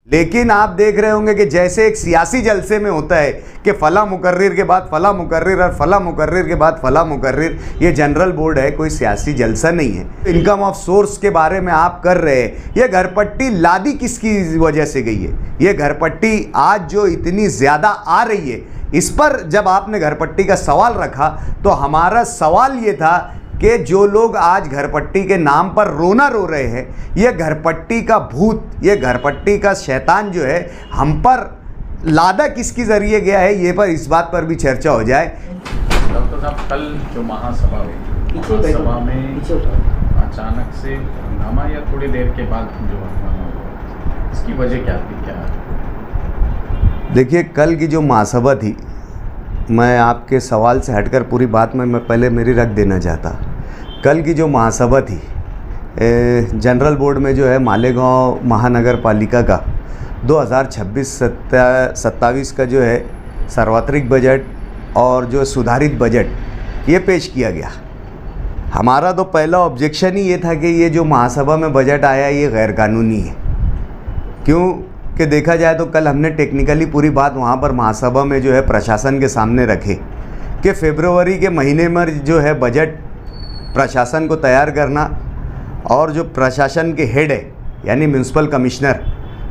लेकिन आप देख रहे होंगे कि जैसे एक सियासी जलसे में होता है कि फला मुकर्रिर के बाद फला मुकर्रिर और फला मुकर्रिर के बाद फला मुकर्रिर, ये जनरल बोर्ड है, कोई सियासी जलसा नहीं है। इनकम ऑफ सोर्स के बारे में आप कर रहे हैं, ये घरपट्टी लादी किसकी वजह से गई है? ये घरपट्टी आज जो इतनी ज़्यादा आ रही है, इस पर जब आपने घरपट्टी का सवाल रखा तो हमारा सवाल ये था कि जो लोग आज घरपट्टी के नाम पर रोना रो रहे हैं, ये घरपट्टी का भूत, ये घरपट्टी का शैतान जो है हम पर लादा किसके ज़रिए गया है, ये पर इस बात पर भी चर्चा हो जाए। डॉक्टर साहब, कल जो महासभा हुई, महासभा में अचानक से हंगामा या थोड़ी देर के बाद जो हंगामा हुआ, इसकी वजह क्या थी? क्या देखिए, कल की जो महासभा थी, मैं आपके सवाल से हटकर पूरी बात में मैं पहले मेरी रख देना चाहता। कल की जो महासभा थी जनरल बोर्ड में जो है मालेगांव महानगर पालिका का 2026-27 का जो है सार्वत्रिक बजट और जो सुधारित बजट ये पेश किया गया। हमारा तो पहला ऑब्जेक्शन ही ये था कि ये जो महासभा में बजट आया ये गैरकानूनी है। क्यों कि देखा जाए तो कल हमने टेक्निकली पूरी बात वहाँ पर महासभा में जो है प्रशासन के सामने रखे कि फरवरी के महीने में जो है बजट प्रशासन को तैयार करना और जो प्रशासन के हेड है यानी म्यूनसिपल कमिश्नर,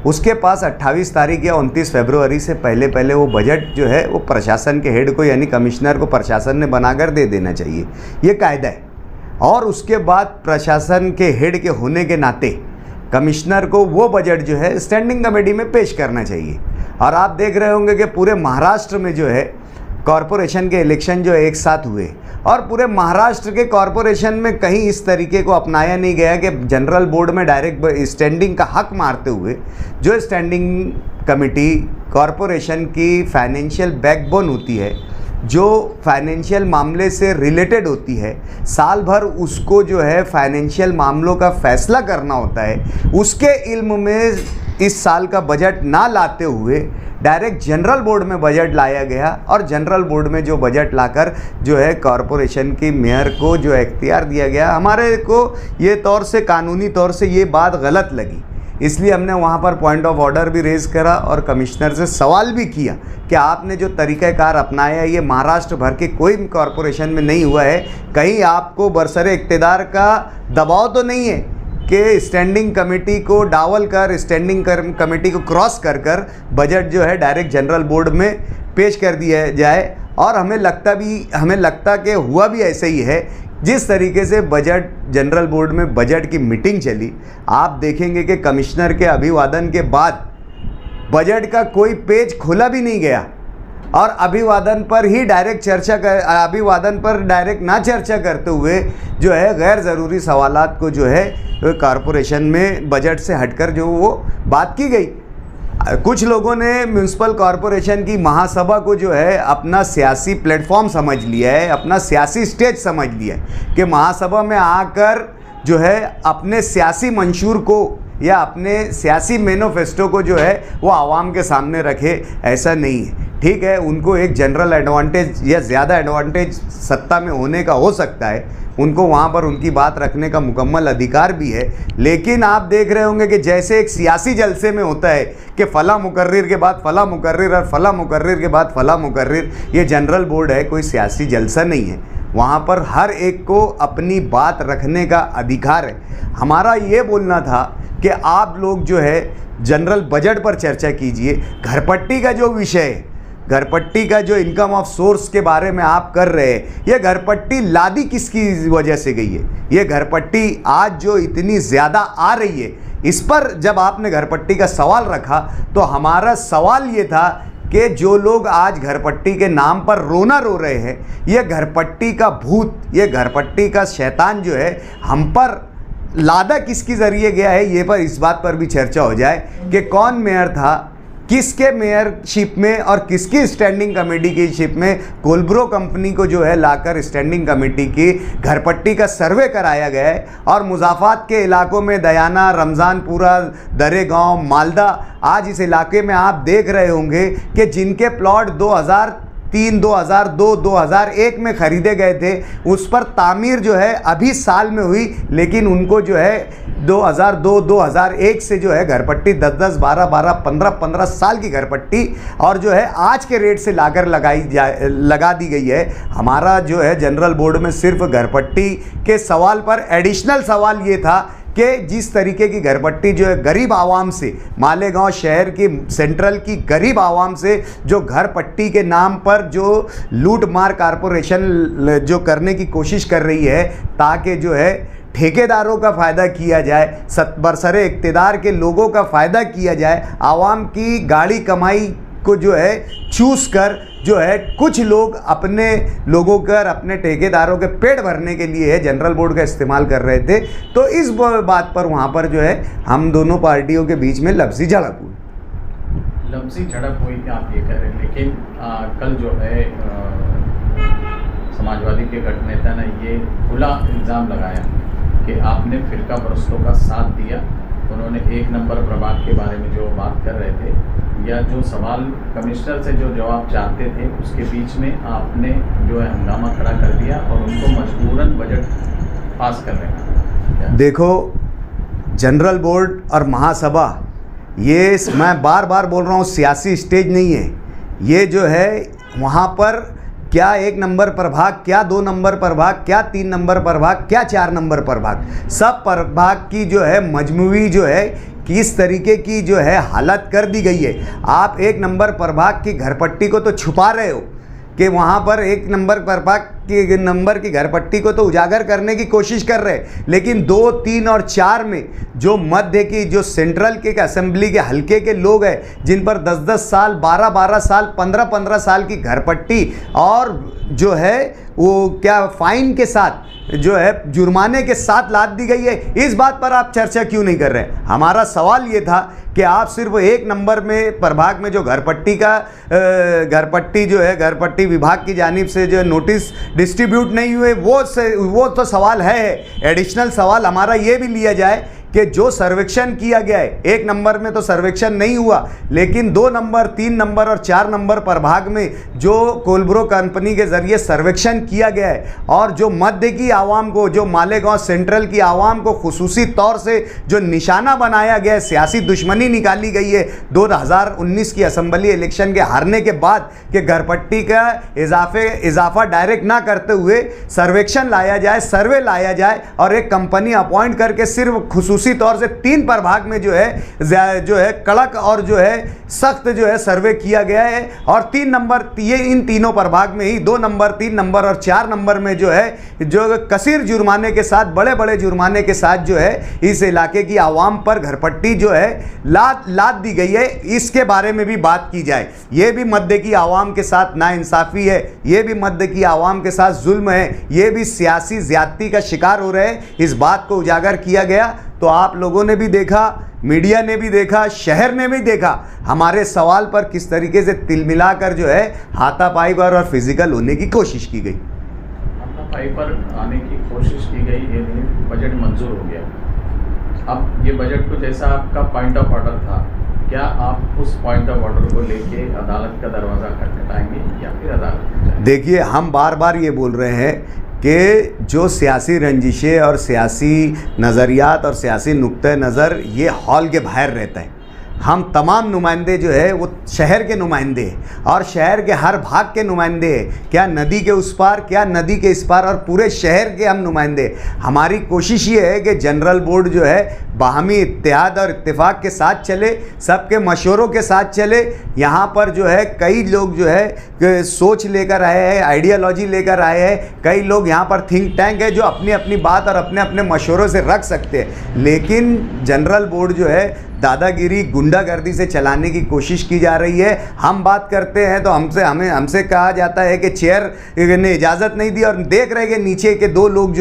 उसके पास 28 तारीख या 29 फरवरी से पहले वो बजट जो है वो प्रशासन के हेड को यानी कमिश्नर को प्रशासन ने बनाकर दे देना चाहिए, ये कायदा है। और उसके बाद प्रशासन के हेड के होने के नाते कमिश्नर को वो बजट जो है स्टैंडिंग कमेटी में पेश करना चाहिए। और आप देख रहे होंगे कि पूरे महाराष्ट्र में जो है कॉरपोरेशन के इलेक्शन जो एक साथ हुए और पूरे महाराष्ट्र के कॉरपोरेशन में कहीं इस तरीके को अपनाया नहीं गया कि जनरल बोर्ड में डायरेक्ट स्टैंडिंग का हक मारते हुए जो स्टैंडिंग कमेटी कॉरपोरेशन की फाइनेंशियल बैकबोन होती है, जो फाइनेंशियल मामले से रिलेटेड होती है, साल भर उसको जो है फाइनेंशियल मामलों का फैसला करना होता है, उसके इल्म में इस साल का बजट ना लाते हुए डायरेक्ट जनरल बोर्ड में बजट लाया गया। और जनरल बोर्ड में जो बजट लाकर जो है कॉरपोरेशन की मेयर को जो इख्तियार दिया गया, हमारे को ये तौर से कानूनी तौर से ये बात गलत लगी। इसलिए हमने वहाँ पर पॉइंट ऑफ ऑर्डर भी रेज़ करा और कमिश्नर से सवाल भी किया कि आपने जो तरीक़ाकार अपनाया है ये महाराष्ट्र भर के कोई कॉरपोरेशन में नहीं हुआ है, कहीं आपको बरसरे इक़्तिदार का दबाव तो नहीं है कि स्टैंडिंग कमेटी को डावल कर स्टैंडिंग कमेटी को क्रॉस कर बजट जो है डायरेक्ट जनरल बोर्ड में पेश कर दिया जाए। और हमें लगता कि हुआ भी ऐसे ही है। जिस तरीके से बजट जनरल बोर्ड में बजट की मीटिंग चली, आप देखेंगे कि कमिश्नर के अभिवादन के बाद बजट का कोई पेज खोला भी नहीं गया और अभिवादन पर ही डायरेक्ट अभिवादन पर डायरेक्ट ना चर्चा करते हुए जो है गैर ज़रूरी सवालात को जो है कॉरपोरेशन में बजट से हटकर जो वो बात की गई। कुछ लोगों ने म्यूनसिपल कॉरपोरेशन की महासभा को जो है अपना सियासी प्लेटफॉर्म समझ लिया है, अपना सियासी स्टेज समझ लिया है कि महासभा में आकर जो है अपने सियासी मंशूर को या अपने सियासी मैनिफेस्टो को जो है वो आवाम के सामने रखे। ऐसा नहीं है। ठीक है, उनको एक जनरल एडवांटेज या ज़्यादा एडवांटेज सत्ता में होने का हो सकता है, उनको वहाँ पर उनकी बात रखने का मुकम्मल अधिकार भी है। लेकिन आप देख रहे होंगे कि जैसे एक सियासी जलसे में होता है कि फ़ला मुकर्रिर के बाद फ़ला मुकर्रिर और फ़ला मुकर्रिर के बाद फ़ला मुकर्रिर, ये जनरल बोर्ड है, कोई सियासी जलसा नहीं है। वहाँ पर हर एक को अपनी बात रखने का अधिकार है। हमारा ये बोलना था कि आप लोग जो है जनरल बजट पर चर्चा कीजिए। घरपट्टी का जो विषय है, घरपट्टी का जो इनकम ऑफ सोर्स के बारे में आप कर रहे हैं, ये घरपट्टी लादी किसकी वजह से गई है? ये घरपट्टी आज जो इतनी ज़्यादा आ रही है, इस पर जब आपने घरपट्टी का सवाल रखा तो हमारा सवाल ये था कि जो लोग आज घरपट्टी के नाम पर रोना रो रहे हैं, ये घरपट्टी का भूत, ये घरपट्टी का शैतान जो है हम पर लादा किसके ज़रिए गया है, ये पर इस बात पर भी चर्चा हो जाए कि कौन मेयर था, किसके मेयरशिप में और किसकी स्टैंडिंग कमेटी की शिप में कोलब्रो कंपनी को जो है लाकर स्टैंडिंग कमेटी की घरपट्टी का सर्वे कराया गया है। और मुज़ाफ़ात के इलाकों में दयाना, रमज़ानपुरा, दरे गांव, मालदा, आज इस इलाके में आप देख रहे होंगे कि जिनके प्लॉट 2000 2003, 2002, 2001 में ख़रीदे गए थे, उस पर तामीर जो है अभी साल में हुई, लेकिन उनको जो है 2002, 2001 से जो है घरपट्टी 10-10, 12-12, 15-15 साल की घरपट्टी और जो है आज के रेट से लाकर लगा दी गई है। हमारा जो है जनरल बोर्ड में सिर्फ घरपट्टी के सवाल पर एडिशनल सवाल ये था कि जिस तरीके की घरपट्टी जो है गरीब आवाम से, मालेगांव शहर की सेंट्रल की गरीब आवाम से जो घर पट्टी के नाम पर जो लूट मार कारपोरेशन जो करने की कोशिश कर रही है, ताकि जो है ठेकेदारों का फ़ायदा किया जाए, बरसरे इक़्तिदार के लोगों का फ़ायदा किया जाए, आवाम की गाड़ी कमाई को जो है चूस कर जो है कुछ लोग अपने लोगों कर अपने ठेकेदारों के पेट भरने के लिए जनरल बोर्ड का इस्तेमाल कर रहे थे। तो इस बात पर वहाँ पर जो है हम दोनों पार्टियों के बीच में लफ्ज़ी झड़प हुई। लफ्ज़ी झड़प हुई आप ये कह रहे हैं, लेकिन कल जो है समाजवादी के गठनेता ने ये खुला इल्ज़ाम लगाया कि आपने फिरका परस्तों का साथ दिया। उन्होंने 1 नंबर प्रभाग के बारे में जो बात कर रहे थे या जो सवाल कमिश्नर से जो जवाब चाहते थे, उसके बीच में आपने जो है हंगामा खड़ा कर दिया और उनको मजबूरन बजट पास कर रहे हैं। देखो, जनरल बोर्ड और महासभा, ये मैं बार बार बोल रहा हूँ, सियासी स्टेज नहीं है। ये जो है वहाँ पर क्या 1 नंबर प्रभाग, क्या 2 नंबर प्रभाग, क्या 3 नंबर प्रभाग, क्या 4 नंबर प्रभाग, सब प्रभाग की जो है मजमूई जो है किस तरीके की जो है हालत कर दी गई है। आप 1 नंबर प्रभाग की घरपट्टी को तो छुपा रहे हो कि वहाँ पर 1 नंबर प्रभाग की नंबर की घरपट्टी को तो उजागर करने की कोशिश कर रहे हैं, लेकिन 2, 3 और 4 में जो मध्य की जो सेंट्रल के असेंबली के हल्के के लोग हैं, जिन पर 10-10 साल, 12-12 साल, 15-15 साल की घरपट्टी और जो है वो क्या फाइन के साथ जो है जुर्माने के साथ लाद दी गई है, इस बात पर आप चर्चा क्यों नहीं कर रहे हैं? हमारा सवाल ये था कि आप सिर्फ 1 नंबर में प्रभाग में जो घरपट्टी का घरपट्टी जो है घरपट्टी विभाग की जानिब से जो नोटिस डिस्ट्रीब्यूट नहीं हुए, वो तो सवाल है। एडिशनल सवाल हमारा ये भी लिया जाए कि जो सर्वेक्षण किया गया है, 1 नंबर में तो सर्वेक्षण नहीं हुआ, लेकिन 2 नंबर, 3 नंबर और 4 नंबर प्रभाग में जो कोलब्रो कंपनी के ज़रिए सर्वेक्षण किया गया है और जो मध्य की आवाम को, जो मालेगांव सेंट्रल की आवाम को खुसूसी तौर से जो निशाना बनाया गया है, सियासी दुश्मनी निकाली गई है 2019 की असेंबली इलेक्शन के हारने के बाद कि घरपट्टी का इजाफा डायरेक्ट ना करते हुए सर्वेक्षण लाया जाए, सर्वे लाया जाए और एक कंपनी अपॉइंट करके सिर्फ खुसूसी तौर से 3 प्रभाग में जो है कड़क और जो है सख्त जो है सर्वे किया गया है और 3 नंबर, ये इन तीनों प्रभाग में ही 2 नंबर, 3 नंबर और 4 नंबर में जो है जो कसीर जुर्माने के साथ, बड़े बड़े जुर्माने के साथ जो है इस इलाके की आवाम पर घरपट्टी जो है लाद दी गई है। इसके बारे में भी बात की जाए। ये भी मध्य की आवाम के साथ नाइंसाफ़ी है, ये भी मध्य की आवाम के साथ जुल्म है, ये भी सियासी ज़्यादती का शिकार हो रहे हैं। इस बात को उजागर किया गया तो आप लोगों ने भी देखा, मीडिया ने भी देखा, शहर ने भी देखा हमारे सवाल पर किस तरीके से तिलमिलाकर जो है हाथापाई पर और फिजिकल होने की कोशिश की गई। हाथापाई पर आने की कोशिश की गई, ये बजट मंजूर हो गया। अब ये बजट को जैसा आपका पॉइंट ऑफ ऑर्डर था, क्या आप उस पॉइंट ऑफ ऑर्डर को लेके अदालत का दरवाज़ा खटखटाएंगे या फिर अदालत? देखिए, हम बार बार ये बोल रहे हैं कि जो सियासी रंजिशें और सियासी नज़रियात और सियासी नुक्ते नज़र ये हॉल के बाहर रहता है। हम तमाम नुमाइंदे जो है वो शहर के नुमाइंदे हैं और शहर के हर भाग के नुमाइंदे हैं, क्या नदी के उस पार, क्या नदी के इस पार, और पूरे शहर के हम नुमाइंदे। हमारी कोशिश ये है कि जनरल बोर्ड जो है बाहमी इत्तेहाद और इत्तेफाक के साथ चले, सबके मशवरों के साथ चले। यहाँ पर जो है कई लोग जो है सोच लेकर आए हैं, आइडियालॉजी लेकर आए हैं, कई लोग यहाँ पर थिंक टैंक है जो अपनी अपनी बात और अपने अपने मशवरों से रख सकते हैं, लेकिन जनरल बोर्ड जो है दादागिरी, गुंडागर्दी से चलाने की कोशिश की जा रही है। हम बात करते हैं तो हमसे कहा जाता है कि चेयर ने इजाज़त नहीं दी और देख रहे कि नीचे के 2 लोग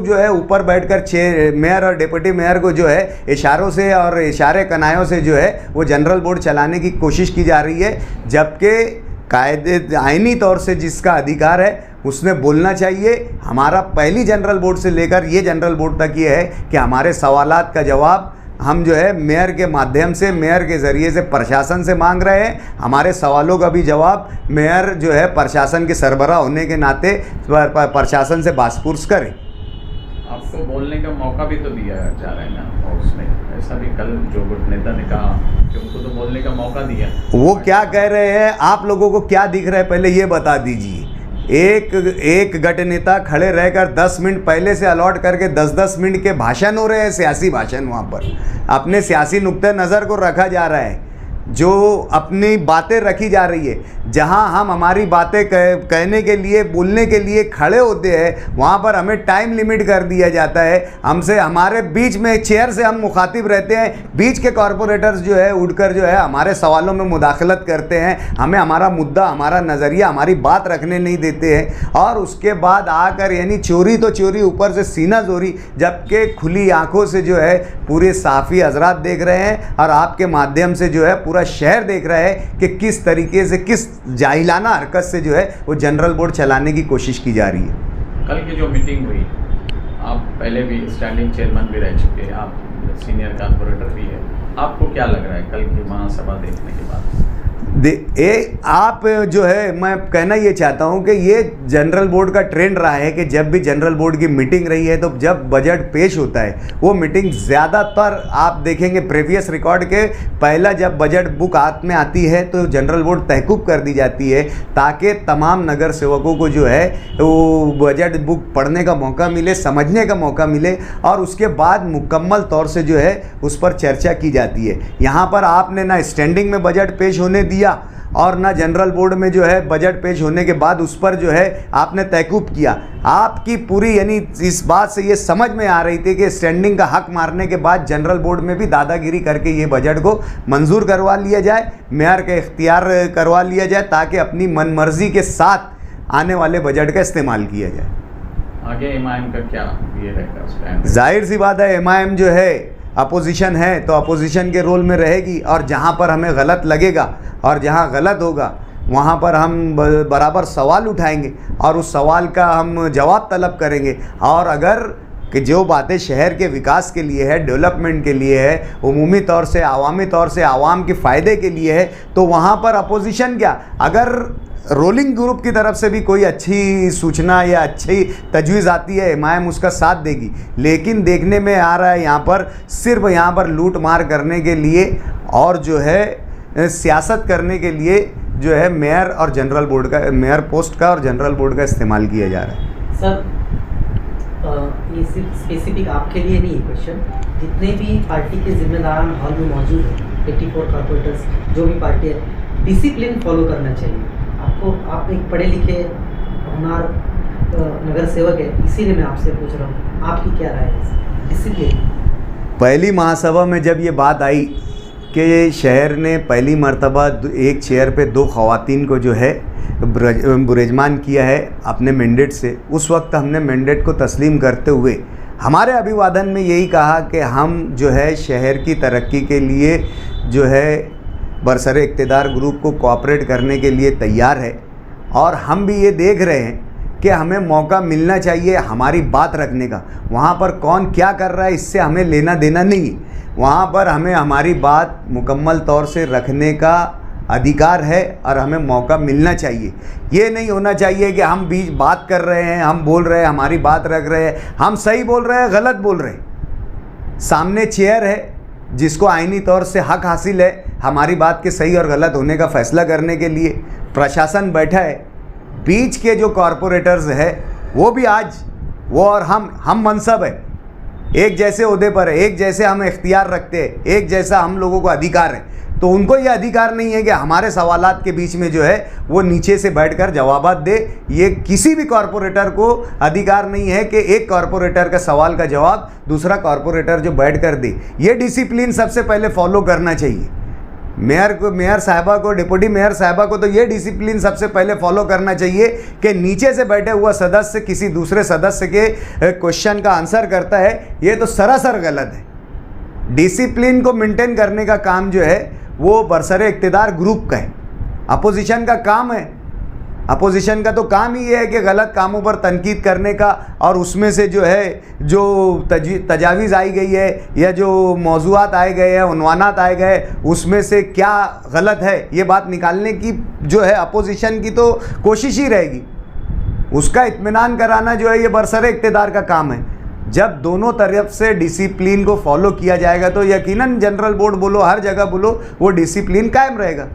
जो है ऊपर बैठकर मेयर और डिप्टी मेयर को जो है इशारों से और इशारे कनायों से जो है वो जनरल बोर्ड चलाने की कोशिश की जा रही है, जबकि कायदे आइनी तौर से जिसका अधिकार है उसने बोलना चाहिए। हमारा पहली जनरल बोर्ड से लेकर ये जनरल बोर्ड तक ये है कि हमारे सवालात का जवाब हम जो है मेयर के माध्यम से, मेयर के ज़रिए से प्रशासन से मांग रहे हैं। हमारे सवालों का भी जवाब मेयर जो है प्रशासन के सरबराह होने के नाते प्रशासन से बासपुरस करें। आपको बोलने का मौका भी तो दिया जा रहा है ना हाउस में, ऐसा भी कल जो गुट नेता ने कहा कि उनको तो बोलने का मौका दिया। वो क्या कह रहे हैं, आप लोगों को क्या दिख रहा है पहले ये बता दीजिए। एक गट नेता खड़े रहकर 10 मिनट पहले से अलॉट करके 10-10 मिनट के भाषण हो रहे हैं, सियासी भाषण। वहाँ पर अपने सियासी नुक्ते नज़र को रखा जा रहा है, जो अपनी बातें रखी जा रही है। जहां हम हमारी बातें कहने के लिए, बोलने के लिए खड़े होते हैं, वहां पर हमें टाइम लिमिट कर दिया जाता है। हमसे, हमारे बीच में चेयर से हम मुखातिब रहते हैं, बीच के कॉरपोरेटर्स जो है उठकर जो है हमारे सवालों में मुदाखलत करते हैं, हमें हमारा मुद्दा, हमारा नज़रिया, हमारी बात रखने नहीं देते हैं। और उसके बाद आकर यानी चोरी तो चोरी, ऊपर से सीना जोरी, जबकि खुली आंखों से जो है पूरे साफ़ी हजरात देख रहे हैं और आपके माध्यम से जो है पूरा शहर देख रहा है कि किस तरीके से, किस जाहिलाना हरकत से जो है वो जनरल बोर्ड चलाने की कोशिश की जा रही है। कल की जो मीटिंग हुई, आप पहले भी स्टैंडिंग चेयरमैन भी रह चुके हैं, आप सीनियर कॉर्पोरेटर भी है, आपको क्या लग रहा है कल की महासभा देखने के बाद? आप जो है, मैं कहना ये चाहता हूँ कि ये जनरल बोर्ड का ट्रेंड रहा है कि जब भी जनरल बोर्ड की मीटिंग रही है तो जब बजट पेश होता है, वो मीटिंग ज़्यादातर आप देखेंगे प्रीवियस रिकॉर्ड के पहला जब बजट बुक हाथ में आती है तो जनरल बोर्ड तहकूब कर दी जाती है, ताकि तमाम नगर सेवकों को जो है वो बजट बुक पढ़ने का मौका मिले, समझने का मौका मिले और उसके बाद मुकम्मल तौर से जो है उस पर चर्चा की जाती है। यहाँ पर आपने ना स्टैंडिंग में बजट पेश होने दिया और ना जनरल बोर्ड में जो है बजट पेश होने के बाद उस पर जो है आपने तहकूब किया। आपकी पूरी यानी इस बात से ये समझ में आ रही थी कि स्टैंडिंग का हक मारने के बाद जनरल बोर्ड में भी दादागिरी करके ये बजट को मंजूर करवा लिया जाए, मेयर के इख्तियार करवा लिया जाए, ताकि अपनी मनमर्जी के साथ आने वाले बजट का इस्तेमाल किया जाए। आगे एमआईएम का क्या ये रहेगा? जाहिर सी बात है, एमआईएम जो है अपोजिशन है तो अपोजिशन के रोल में रहेगी, और जहाँ पर हमें गलत लगेगा और जहाँ गलत होगा वहाँ पर हम बराबर सवाल उठाएंगे और उस सवाल का हम जवाब तलब करेंगे। और अगर कि जो बातें शहर के विकास के लिए है, डेवलपमेंट के लिए है, उमूमी तौर से, आवामी तौर से, आवाम के फ़ायदे के लिए है, तो वहाँ पर अपोजिशन क्या, अगर रोलिंग ग्रुप की तरफ से भी कोई अच्छी सूचना या अच्छी तजवीज़ आती है, एमआईएम उसका साथ देगी। लेकिन देखने में आ रहा है यहाँ पर सिर्फ यहाँ पर लूट मार करने के लिए और जो है सियासत करने के लिए जो है मेयर और जनरल बोर्ड का, मेयर पोस्ट का और जनरल बोर्ड का इस्तेमाल किया जा रहा है। सर, ये सिर्फ स्पेसिफिक आपके लिए नहीं है क्वेश्चन, जितने भी पार्टी के जिम्मेदार हॉल में मौजूद हैं, 84 कॉर्पोरेटर्स, जो भी पार्टी है, डिसिप्लिन फॉलो करना चाहिए। आपको, आप एक पढ़े लिखे होनहार नगर सेवक है, इसीलिए मैं आपसे पूछ रहा हूँ, आपकी क्या राय है डिसिप्लिन? पहली महासभा में जब ये बात आई कि शहर ने पहली मर्तबा एक चेयर पे 2 ख़वातीन को जो है बुरेजमान किया है अपने मैंडेट से, उस वक्त हमने मैंडेट को तस्लीम करते हुए हमारे अभिवादन में यही कहा कि हम जो है शहर की तरक्की के लिए जो है बरसरे इक़्तिदार ग्रुप को कोऑपरेट करने के लिए तैयार है, और हम भी ये देख रहे हैं कि हमें मौका मिलना चाहिए हमारी बात रखने का। वहाँ पर कौन क्या कर रहा है इससे हमें लेना देना नहीं है, वहाँ पर हमें हमारी बात मुकम्मल तौर से रखने का अधिकार है और हमें मौका मिलना चाहिए। ये नहीं होना चाहिए कि हम बीच बात कर रहे हैं, हम बोल रहे हैं, हमारी बात रख रहे हैं, हम सही बोल रहे हैं, गलत बोल रहे हैं, सामने चेयर है जिसको आईनी तौर से हक हासिल है हमारी बात के सही और गलत होने का फ़ैसला करने के लिए, प्रशासन बैठा है, बीच के जो कॉरपोरेटर्स है वो भी आज वो और हम मनसब है, एक जैसे ओहदे पर है, एक जैसे हम इख्तियार रखते हैं, एक जैसा हम लोगों को अधिकार है, तो उनको ये अधिकार नहीं है कि हमारे सवालात के बीच में जो है वो नीचे से बैठकर जवाबात दे। ये किसी भी कॉरपोरेटर को अधिकार नहीं है कि एक कॉरपोरेटर का सवाल का जवाब दूसरा कॉरपोरेटर जो बैठकर दे। ये डिसिप्लिन सबसे पहले फॉलो करना चाहिए। मेयर साहबा को, डिप्टी मेयर साहबा को तो ये डिसिप्लिन सबसे पहले फॉलो करना चाहिए कि नीचे से बैठे हुआ सदस्य किसी दूसरे सदस्य के क्वेश्चन का आंसर करता है, ये तो सरासर गलत है। डिसिप्लिन को मेंटेन करने का काम जो है वो बरसरे इक़्तिदार ग्रुप का है, अपोजिशन का काम है अपोजिशन का तो काम ही ये है कि गलत कामों पर तनकीद करने का, और उसमें से जो है जो तजावीज़ आई गई है या जो मौज़ूआत आए गए हैं, उन्वानात आए गए, उसमें से क्या गलत है ये बात निकालने की जो है अपोजिशन की तो कोशिश ही रहेगी। उसका इत्मीनान कराना जो है ये बरसरे इक़्तिदार का काम है। जब दोनों तरफ से डिसिप्लिन को फॉलो किया जाएगा तो यकीनन जनरल बोर्ड बोलो, हर जगह बोलो, वो डिसिप्लिन कायम रहेगा।